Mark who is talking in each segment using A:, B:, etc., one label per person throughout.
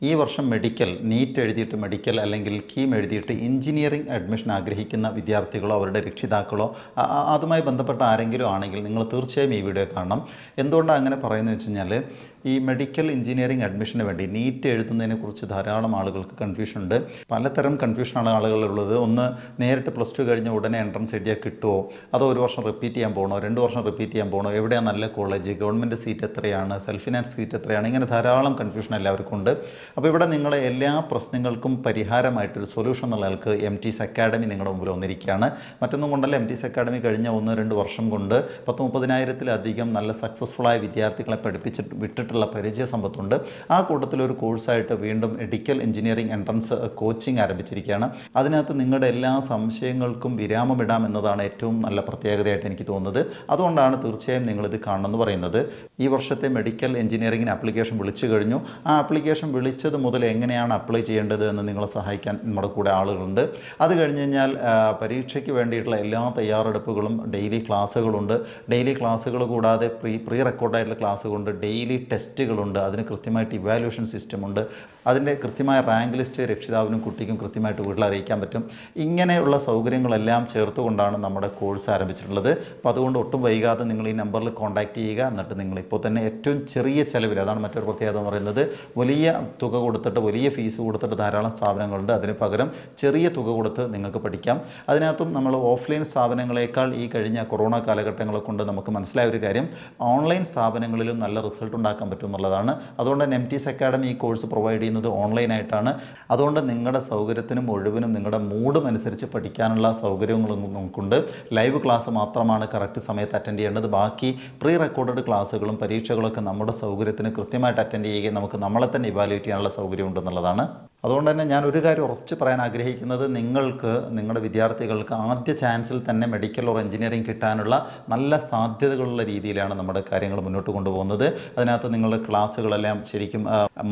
A: ഈ വർഷം medical NEET എഴുതിയിട്ട് മെഡിക്കൽ അല്ലെങ്കിൽ കീം എഴുതിയിട്ട് എഞ്ചിനീയറിംഗ് അഡ്മിഷൻ ആഗ്രഹിക്കുന്ന വിദ്യാർത്ഥികളോ അവരുടെ രക്ഷിതാക്കളോ അതുമായി ബന്ധപ്പെട്ട ആരെങ്കിലും ആണെങ്കിൽ നിങ്ങൾ തീർച്ചയായും ഈ വീഡിയോ കാണണം. എന്തുകൊണ്ടാണ് അങ്ങനെ പറയുന്നത് വെച്ച് കഴിഞ്ഞാൽ ഈ മെഡിക്കൽ എഞ്ചിനീയറിംഗ് അഡ്മിഷന് വേണ്ടി നീറ്റ് എഴുതുന്നതിനെക്കുറിച്ച് ധാരാളം ആളുകൾക്ക് കൺഫ്യൂഷൻ ഉണ്ട്. പലതരം കൺഫ്യൂഷനാണ് ആളുകളുള്ളത്. ഒന്ന്, നേരിട്ട് +2 കഴിഞ്ഞ ഉടനെ എൻട്രൻസ് എഴുതിയാൽ കിട്ടുമോ, അതോ ഒരു വർഷം റിപ്പീറ്റ് ചെയ്യാൻ പോകണോ, 2 വർഷം റിപ്പീറ്റ് ചെയ്യാൻ പോകണോ, എവിടെയാണ് നല്ല കോളേജ്, ഗവൺമെൻറ് സീറ്റ് എത്രയാണ്, സെൽഫ് ഫിനാൻസ് സീറ്റ് എത്രയാണ്, ഇങ്ങനെ ധാരാളം കൺഫ്യൂഷൻ എല്ലാവർക്കും ഉണ്ട്. അപ്പോൾ ഇവിടെ നിങ്ങളെ എല്ലാ പ്രശ്നങ്ങൾക്കും പരിഹാരമായിട്ടൊരു സൊല്യൂഷൻ എന്നുള്ള ആൾക്ക് എംറ്റീസ് അക്കാഡമി നിങ്ങളുടെ മുമ്പിൽ വന്നിരിക്കുകയാണ്. മറ്റൊന്നും കൊണ്ടല്ല, എംറ്റീസ് അക്കാഡമി കഴിഞ്ഞ 1-2 വർഷം കൊണ്ട് 10-30,000-ലധികം നല്ല സക്സസ്ഫുള്ളായ വിദ്യാർത്ഥികളെ പഠിപ്പിച്ചിട്ട് വിട്ടിട്ടുള്ള പരിചയ സമ്പത്തുണ്ട്. ആ കൂട്ടത്തിലൊരു കോഴ്സായിട്ട് വീണ്ടും മെഡിക്കൽ എഞ്ചിനീയറിംഗ് എൻട്രൻസ് കോച്ചിങ് ആരംഭിച്ചിരിക്കുകയാണ്. അതിനകത്ത് നിങ്ങളുടെ എല്ലാ സംശയങ്ങൾക്കും വിരാമമിടാം എന്നതാണ് ഏറ്റവും നല്ല പ്രത്യേകതയായിട്ട് എനിക്ക് തോന്നുന്നത്. അതുകൊണ്ടാണ് തീർച്ചയായും നിങ്ങളിത് കാണണമെന്ന് പറയുന്നത്. ഈ വർഷത്തെ മെഡിക്കൽ എഞ്ചിനീയറിംഗിന് ആപ്ലിക്കേഷൻ വിളിച്ചു കഴിഞ്ഞു. ആ ആപ്ലിക്കേഷൻ വിളിച്ചത് മുതൽ എങ്ങനെയാണ് അപ്ലൈ ചെയ്യേണ്ടത് എന്ന് നിങ്ങളെ സഹായിക്കാൻ നമ്മുടെ കൂടെ ആളുകളുണ്ട്. അത് കഴിഞ്ഞ് കഴിഞ്ഞാൽ പരീക്ഷയ്ക്ക് വേണ്ടിയിട്ടുള്ള എല്ലാ തയ്യാറെടുപ്പുകളും, ഡെയിലി ക്ലാസ്സുകളുണ്ട്. ഡെയിലി ക്ലാസ്സുകൾ കൂടാതെ പ്രീ റെക്കോർഡായിട്ടുള്ള ക്ലാസ്സുകളുണ്ട്, ഡെയിലി ടെസ്റ്റുകളുണ്ട്, അതിന് കൃത്യമായിട്ട് ഇവാലുവേഷൻ സിസ്റ്റമുണ്ട്. അതിൻ്റെ കൃത്യമായ റാങ്ക് ലിസ്റ്റ് രക്ഷിതാവിനും കുട്ടിക്കും കൃത്യമായിട്ട് വീട്ടിൽ അറിയിക്കാൻ പറ്റും. ഇങ്ങനെയുള്ള സൗകര്യങ്ങളെല്ലാം ചേർത്തുകൊണ്ടാണ് നമ്മുടെ കോഴ്സ് ആരംഭിച്ചിട്ടുള്ളത്. അപ്പോൾ അതുകൊണ്ട് ഒട്ടും വൈകാതെ നിങ്ങൾ ഈ നമ്പറിൽ കോൺടാക്റ്റ് ചെയ്യുക. എന്നിട്ട് നിങ്ങൾ ഇപ്പോൾ തന്നെ ഏറ്റവും ചെറിയ ചിലവിൽ, അതാണ് മറ്റൊരു പ്രത്യേകത എന്ന് പറയുന്നത്, വലിയ തുക കൊടുത്തിട്ട്, വലിയ ഫീസ് കൊടുത്തിട്ട് ധാരാളം സ്ഥാപനങ്ങളുണ്ട്. അതിന് പകരം ചെറിയ തുക കൊടുത്ത് നിങ്ങൾക്ക് പഠിക്കാം. അതിനകത്തും നമ്മൾ ഓഫ്ലൈൻ സ്ഥാപനങ്ങളെക്കാൾ ഈ കഴിഞ്ഞ കൊറോണ കാലഘട്ടങ്ങളെ കൊണ്ട് നമുക്ക് മനസ്സിലായ ഒരു കാര്യം, ഓൺലൈൻ സ്ഥാപനങ്ങളിലും നല്ല റിസൾട്ട് ഉണ്ടാക്കാൻ പറ്റും എന്നുള്ളതാണ്. അതുകൊണ്ട് തന്നെ എംറ്റീസ് അക്കാഡമി ഈ കോഴ്സ് പ്രൊവൈഡ് ചെയ്യുന്നത് ഓൺലൈനായിട്ടാണ്. അതുകൊണ്ട് നിങ്ങളുടെ സൗകര്യത്തിനും ഒഴിവിനും നിങ്ങളുടെ മൂഡും അനുസരിച്ച് പഠിക്കാനുള്ള സൗകര്യങ്ങളും നമുക്കുണ്ട്. ലൈവ് ക്ലാസ് മാത്രമാണ് കറക്റ്റ് സമയത്ത് അറ്റൻഡ് ചെയ്യേണ്ടത്. ബാക്കി പ്രീ റെക്കോർഡഡ് ക്ലാസ്സുകളും പരീക്ഷകളൊക്കെ നമ്മുടെ സൗകര്യത്തിന് കൃത്യമായിട്ട് അറ്റൻഡ് ചെയ്യുകയും നമുക്ക് നമ്മളെ തന്നെ ഇവാലുവേറ്റ് ചെയ്യാനുള്ള സൗകര്യം ഉണ്ടെന്നുള്ളതാണ്. അതുകൊണ്ട് തന്നെ ഞാൻ ഒരു കാര്യം ഉറച്ച് പറയാൻ ആഗ്രഹിക്കുന്നത്, നിങ്ങൾക്ക് നിങ്ങളുടെ വിദ്യാർത്ഥികൾക്ക് ആദ്യ ചാൻസിൽ തന്നെ മെഡിക്കൽ ഓർ എഞ്ചിനീയറിംഗ് കിട്ടാനുള്ള നല്ല സാധ്യതകളുള്ള രീതിയിലാണ് നമ്മുടെ കാര്യങ്ങൾ മുന്നോട്ട് കൊണ്ടുപോകുന്നത്. അതിനകത്ത് നിങ്ങളുടെ ക്ലാസ്സുകളെല്ലാം ശരിക്കും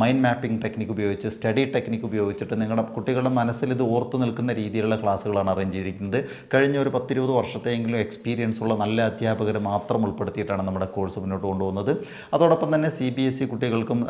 A: മൈൻഡ് മാപ്പിംഗ് ടെക്നിക്ക് ഉപയോഗിച്ച്, സ്റ്റഡി ടെക്നിക്ക് ഉപയോഗിച്ചിട്ട് നിങ്ങളുടെ കുട്ടികളുടെ മനസ്സിൽ ഇത് ഓർത്ത് നിൽക്കുന്ന രീതിയിലുള്ള ക്ലാസ്സുകളാണ് അറേഞ്ച് ചെയ്തിരിക്കുന്നത്. കഴിഞ്ഞ ഒരു 10-20 വർഷത്തെയെങ്കിലും എക്സ്പീരിയൻസ് ഉള്ള നല്ല അധ്യാപകർ മാത്രം ഉൾപ്പെടുത്തിയിട്ടാണ് നമ്മുടെ കോഴ്സ് മുന്നോട്ട് കൊണ്ടുപോകുന്നത്. അതോടൊപ്പം തന്നെ CBSE കുട്ടികൾക്കും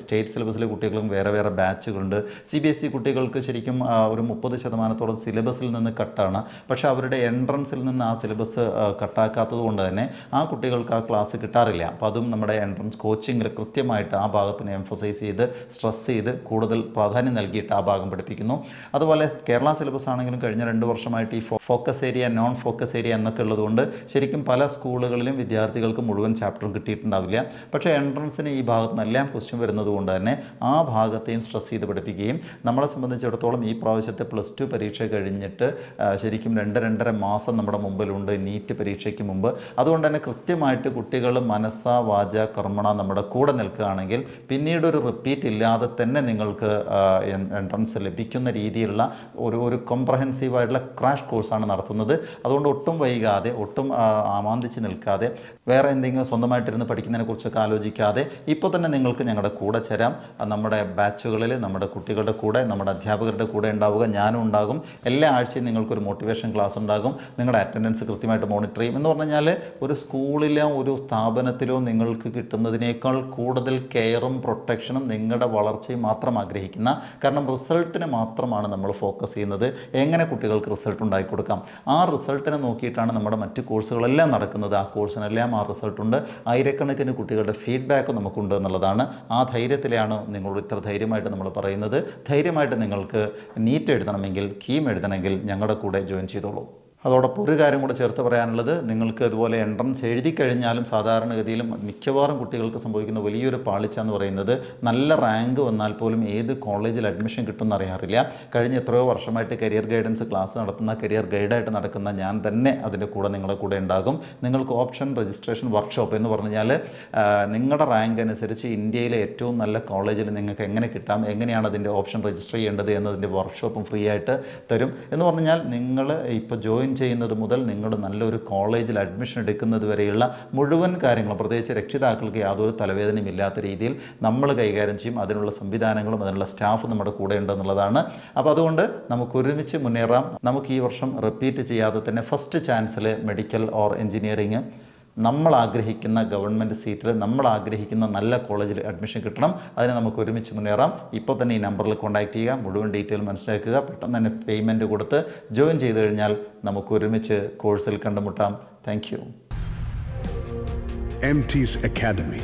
A: സ്റ്റേറ്റ് സിലബസിലെ കുട്ടികൾക്കും വേറെ വേറെ ബാച്ചുകളുണ്ട്. CBSE കുട്ടികൾക്ക് ശരിക്കും ഒരു 30% സിലബസിൽ നിന്ന് കട്ടാണ്. പക്ഷേ അവരുടെ എൻട്രൻസിൽ നിന്ന് ആ സിലബസ് കട്ടാക്കാത്തത് കൊണ്ട് തന്നെ ആ കുട്ടികൾക്ക് ആ ക്ലാസ് കിട്ടാറില്ല. അപ്പോൾ അതും നമ്മുടെ എൻട്രൻസ് കോച്ചിങ്ങിൽ കൃത്യമായിട്ട് ആ ഭാഗത്തിന് എംഫസൈസ് ചെയ്ത്, സ്ട്രെസ് ചെയ്ത്, കൂടുതൽ പ്രാധാന്യം നൽകിയിട്ട് ആ ഭാഗം പഠിപ്പിക്കുന്നു. അതുപോലെ കേരള സിലബസ് ആണെങ്കിലും കഴിഞ്ഞ 2 വർഷമായിട്ട് ഈ focus area, non focus area എന്നൊക്കെ ഉള്ളതുകൊണ്ട് ശരിക്കും പല സ്കൂളുകളിലും വിദ്യാർത്ഥികൾക്ക് മുഴുവൻ ചാപ്റ്ററും കിട്ടിയിട്ടുണ്ടാവില്ല. പക്ഷേ എൻട്രൻസിന് ഈ ഭാഗത്ത് നിന്നെല്ലാം ക്വസ്റ്റ്യൻ വരുന്നത് കൊണ്ട് തന്നെ ആ ഭാഗത്തെയും സ്ട്രെസ് ചെയ്ത് പഠിപ്പിക്കുകയും, നമ്മളെ സംബന്ധിച്ചിടത്തോളം ഈ പ്രാവശ്യത്തെ +2 പരീക്ഷ കഴിഞ്ഞിട്ട് ശരിക്കും 2-2.5 മാസം നമ്മുടെ മുമ്പിലുണ്ട് നീറ്റ് പരീക്ഷയ്ക്ക് മുമ്പ്. അതുകൊണ്ട് തന്നെ കൃത്യമായിട്ട് കുട്ടികൾ മനസ്സാ വാച കർമ്മണ നമ്മുടെ കൂടെ നിൽക്കുകയാണെങ്കിൽ പിന്നീടൊരു റിപ്പീറ്റ് ഇല്ലാതെ തന്നെ നിങ്ങൾക്ക് എൻട്രൻസ് ലഭിക്കുന്ന രീതിയിലുള്ള ഒരു കോംപ്രഹെൻസീവായിട്ടുള്ള ക്രാഷ് കോഴ്സാണ് നടത്തുന്നത്. അതുകൊണ്ട് ഒട്ടും വൈകാതെ, ഒട്ടും ആമാന്തിച്ച് നിൽക്കാതെ, വേറെ എന്തെങ്കിലും സ്വന്തമായിട്ടിരുന്ന് പഠിക്കുന്നതിനെക്കുറിച്ചൊക്കെ ആലോചിക്കാതെ ഇപ്പോൾ തന്നെ നിങ്ങൾക്ക് ഞങ്ങളുടെ കൂടെ ചേരാം. നമ്മുടെ ബാച്ചുകളിൽ നമ്മുടെ കുട്ടികളുടെ കൂടെ, നമ്മുടെ അധ്യാപകരുടെ കൂടെ ഉണ്ടാവുക. ഞാനും ഉണ്ടാകും. എല്ലാ ആഴ്ചയും നിങ്ങൾക്കൊരു മോട്ടിവേഷൻ ക്ലാസ് ഉണ്ടാകും. നിങ്ങളുടെ അറ്റൻഡൻസ് കൃത്യമായിട്ട് മോണിറ്റർ ചെയ്യും. എന്ന് പറഞ്ഞാൽ ഒരു സ്കൂളിലോ ഒരു സ്ഥാപനത്തിലോ നിങ്ങൾക്ക് കിട്ടുന്നതിനേക്കാൾ കൂടുതൽ കെയറും പ്രൊട്ടക്ഷനും നിങ്ങളുടെ വളർച്ചയും മാത്രം ആഗ്രഹിക്കുന്ന, കാരണം റിസൾട്ടിന് മാത്രമാണ് നമ്മൾ ഫോക്കസ് ചെയ്യുന്നത്. എങ്ങനെ കുട്ടികൾക്ക് റിസൾട്ട് ഉണ്ടാക്കി കൊടുക്കാം, ആ റിസൾട്ടിനെ നോക്കിയിട്ടാണ് നമ്മുടെ മറ്റ് കോഴ്സുകളെല്ലാം നടക്കുന്നത്. ആ കോഴ്സിനെല്ലാം ആ റിസൾട്ടുണ്ട്. ആയിരക്കണക്കിന് കുട്ടികളുടെ ഫീഡ്ബാക്ക് നമുക്കുണ്ട് എന്നുള്ളതാണ്. ആ ധൈര്യത്തിലാണ് നിങ്ങളോട് ഇത്ര ധൈര്യമായിട്ട് നമ്മൾ പറയുന്നത്. ധൈര്യമായിട്ട് നിങ്ങൾക്ക് നീറ്റ് എഴുതണമെങ്കിൽ, കീം എഴുതണമെങ്കിൽ ഞങ്ങളുടെ കൂടെ ജോയിൻ ചെയ്തോളൂ. അതോടൊപ്പം ഒരു കാര്യം കൂടെ ചേർത്ത് പറയാനുള്ളത്, നിങ്ങൾക്ക് ഇതുപോലെ എൻട്രൻസ് എഴുതി കഴിഞ്ഞാലും സാധാരണഗതിയിലും മിക്കവാറും കുട്ടികൾക്ക് സംഭവിക്കുന്ന വലിയൊരു പാളിച്ച എന്ന് പറയുന്നത്, നല്ല റാങ്ക് വന്നാൽ പോലും ഏത് കോളേജിൽ അഡ്മിഷൻ കിട്ടുമെന്ന് അറിയാറില്ല. കഴിഞ്ഞ എത്രയോ വർഷമായിട്ട് കരിയർ ഗൈഡൻസ് ക്ലാസ് നടത്തുന്ന, കരിയർ ഗൈഡായിട്ട് നടക്കുന്ന ഞാൻ തന്നെ അതിൻ്റെ കൂടെ നിങ്ങളുടെ കൂടെ ഉണ്ടാകും. നിങ്ങൾക്ക് ഓപ്ഷൻ രജിസ്ട്രേഷൻ വർക്ക്ഷോപ്പ് എന്ന് പറഞ്ഞാൽ നിങ്ങളുടെ റാങ്ക് അനുസരിച്ച് ഇന്ത്യയിലെ ഏറ്റവും നല്ല കോളേജിൽ നിങ്ങൾക്ക് എങ്ങനെ കിട്ടാം, എങ്ങനെയാണ് അതിൻ്റെ ഓപ്ഷൻ രജിസ്റ്റർ ചെയ്യേണ്ടത് എന്നതിൻ്റെ വർക്ക്ഷോപ്പും ഫ്രീ ആയിട്ട് തരും. എന്ന് പറഞ്ഞാൽ നിങ്ങൾ ഇപ്പോൾ ജോയിൻ ചെയ്യുന്നത് മുതൽ നിങ്ങൾ നല്ലൊരു കോളേജിൽ അഡ്മിഷൻ എടുക്കുന്നത് വരെയുള്ള മുഴുവൻ കാര്യങ്ങളും, പ്രത്യേകിച്ച് രക്ഷിതാക്കൾക്ക് യാതൊരു തലവേദനയും ഇല്ലാത്ത രീതിയിൽ നമ്മൾ കൈകാര്യം ചെയ്യും. അതിനുള്ള സംവിധാനങ്ങളും അതിനുള്ള സ്റ്റാഫ് നമ്മുടെ കൂടെ ഉണ്ടെന്നുള്ളതാണ്. അപ്പോൾ അതുകൊണ്ട് നമുക്ക് ഒരുമിച്ച് മുന്നേറാം. നമുക്ക് ഈ വർഷം റിപ്പീറ്റ് ചെയ്യാതെ തന്നെ ഫസ്റ്റ് ചാൻസിൽ മെഡിക്കൽ ഓർ എഞ്ചിനീയറിംഗ് നമ്മൾ ആഗ്രഹിക്കുന്ന ഗവൺമെൻറ് സീറ്റിൽ നമ്മൾ ആഗ്രഹിക്കുന്ന നല്ല കോളേജിൽ അഡ്മിഷൻ കിട്ടണം. അതിന് നമുക്ക് ഒരുമിച്ച് മുന്നേറാം. ഇപ്പോൾ തന്നെ ഈ നമ്പറിൽ കോൺടാക്ട് ചെയ്യുക, മുഴുവൻ ഡീറ്റെയിൽ മനസ്സിലാക്കുക, പെട്ടെന്ന് തന്നെ പേയ്മെൻറ്റ് കൊടുത്ത് ജോയിൻ ചെയ്ത് കഴിഞ്ഞാൽ നമുക്ക് ഒരുമിച്ച് കോഴ്സിൽ കണ്ടുമുട്ടാം. Thank you.
B: Emtees Academy.